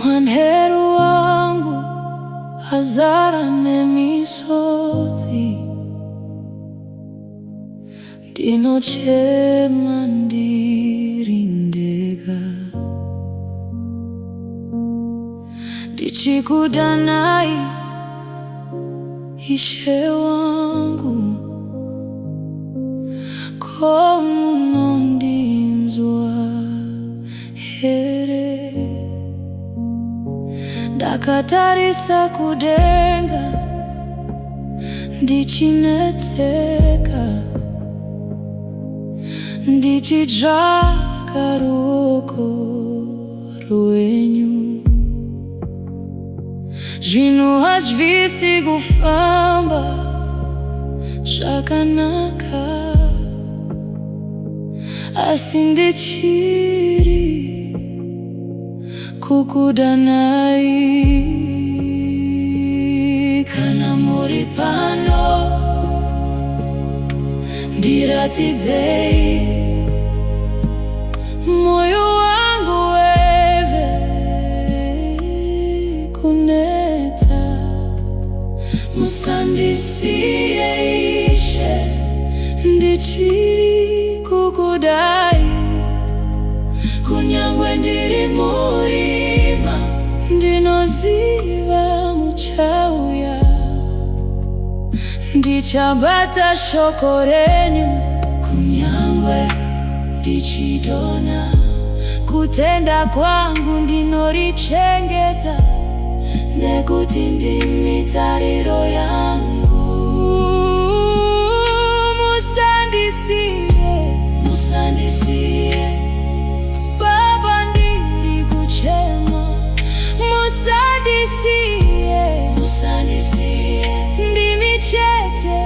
Mwanheru wangu azarane misozi, ndinochema ndirindega, ndichikudanai Ishe wangu, ko munondinzwa here. Ndakatarisa kudenga ndichinetseka, ndichidzvaka ruoko rwenyu. Zvinhu hazvisi kufamba zvakanaka, asi ndichiri kukudanai. Kana muri pano ndiratidzei, moyo wangu weve kuneta. Musandisiye Ishe, ndichiri kukudai. Kunyangwe ndiri murima, ndinoziva muchauya. Ndichabata shoko renyu, kunyangwe ndichidona. Kutenda kwangu ndinorichengeta, nekuti ndimi tariro yangu. Musandisiye, musandisiye, Baba ndiri kuchema. Musandisiye, musandisiye, ndimi chete